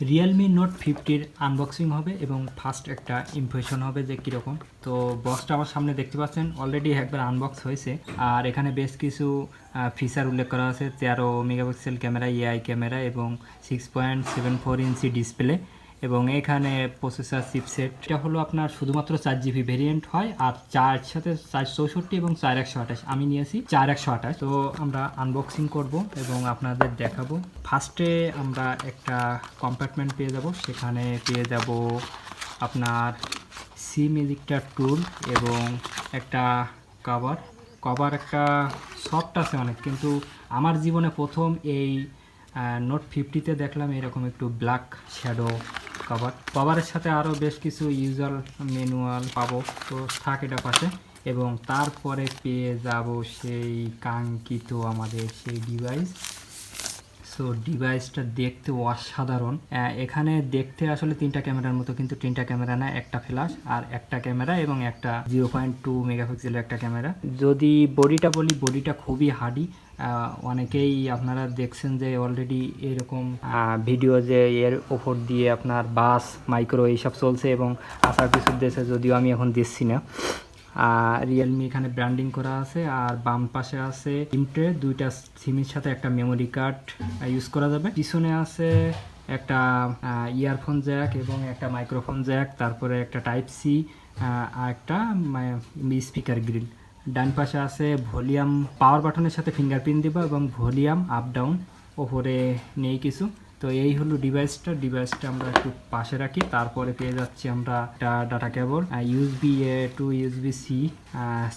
Realme note 50-র unboxing হবে এবং first একটা ইমপ্রেশন হবে যে কীরকম। তো বক্সটা আমার সামনে দেখতে পাচ্ছেন, অলরেডি একবার আনবক্স হয়েছে। আর এখানে বেশ কিছু ফিচার উল্লেখ করা আছে। 13 মেগাপিক্সেল ক্যামেরা, এআই ক্যামেরা এবং 6.74 ইঞ্চি ডিসপ্লে এবং এখানে প্রসেসর চিপসেট। এটা হলো আপনার শুধুমাত্র 4GB ভেরিয়েন্ট হয়, আর চার সাথে 464 এবং 4128। আমি নিয়েছি 4128। তো আমরা আনবক্সিং করব এবং আপনাদের দেখাবো। ফার্স্টে আমরা একটা কম্পার্টমেন্ট পেয়ে যাব, সেখানে পেয়ে যাব আপনার সিম এডিক্টর টুল এবং একটা কভার একটা সফট আছে অনেক, কিন্তু আমার জীবনে প্রথম এই নোট 50-তে দেখলাম এরকম একটু ব্ল্যাক শ্যাডো কভারের সাথে আরও বেশ কিছু ইউজার ম্যানুয়াল পাবো। তো থাক এটা পাশে, এবং তারপরে পেয়ে যাব সেই কাঙ্ক্ষিত আমাদের সেই ডিভাইস। সো ডিভাইসটা দেখতে অসাধারণ। এখানে দেখতে আসলে 3টা ক্যামেরার মতো, কিন্তু 3টা ক্যামেরা না, একটা ফ্ল্যাশ আর একটা ক্যামেরা এবং একটা 0.2 মেগাপিক্সেলের একটা ক্যামেরা। যদি বডিটা বলি, বডিটা খুবই হার্ডি। অনেকেই আপনারা দেখছেন যে অলরেডি এরকম ভিডিও যে এর ওপর দিয়ে আপনার বাস মাইক্রো এইসব চলছে এবং আসার কিছু দেশে, যদিও আমি এখন দেখছি না। রিয়েলমি এখানে ব্র্যান্ডিং করা আছে, আর বাম পাশে আছে ইমট্রে, 2টা সিমের সাথে একটা মেমোরি কার্ড ইউজ করা যাবে। পিছনে আছে একটা ইয়ারফোন জ্যাক এবং একটা মাইক্রোফোন জ্যাক, তারপরে একটা টাইপ সি আর একটা স্পিকার গ্রিল। ডান পাশে আছে ভলিউম, পাওয়ার বাটনের সাথে ফিঙ্গারপ্রিন্ট দিব এবং ভলিউম আপ ডাউন। ওপরে নেই কিছু। তো এই হলো ডিভাইসটা আমরা একটু পাশে রাখি। তারপরে পেয়ে যাচ্ছি আমরা একটা data cable, USB A to USB C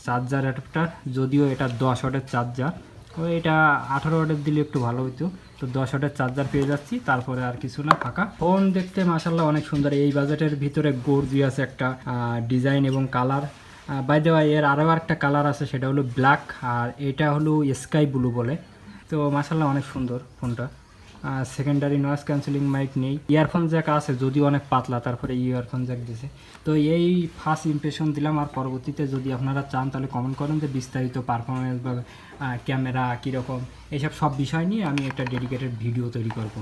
charger adapter. যদিও এটা 10 ওয়াটের চার্জার, তো এটা 18 ওয়াটের দিলে একটু ভালো হতো। তো 10 ওয়াটের চার্জার পেয়ে যাচ্ছি। তারপরে আর কিছু না, ফাঁকা। ফোন দেখতে মাশাআল্লাহ অনেক সুন্দর। এই বাজেটের ভিতরে গর্জিয়াস একটা ডিজাইন এবং কালার। বাই দ্য ওয়ে, এর আরও একটা কালার আছে, সেটা হলো ব্ল্যাক, আর এটা হলো স্কাই ব্লু বলে। তো মাশাআল্লাহ অনেক সুন্দর ফোনটা। সেকেন্ডারি নয়েজ ক্যান্সেলিং মাইক নেই, ইয়ারফোন জ্যাক আছে যদিও অনেক পাতলা, তারপরে ইয়ারফোন জ্যাক দিয়েছে। তো এই ফার্স্ট ইমপ্রেশন দিলাম। আর পরবর্তীতে যদি আপনারা চান তাহলে কমেন্ট করেন যে বিস্তারিত পারফরমেন্স বা ক্যামেরা কীরকম, এইসব সব বিষয় নিয়ে আমি একটা ডেডিকেটেড ভিডিও তৈরি করব।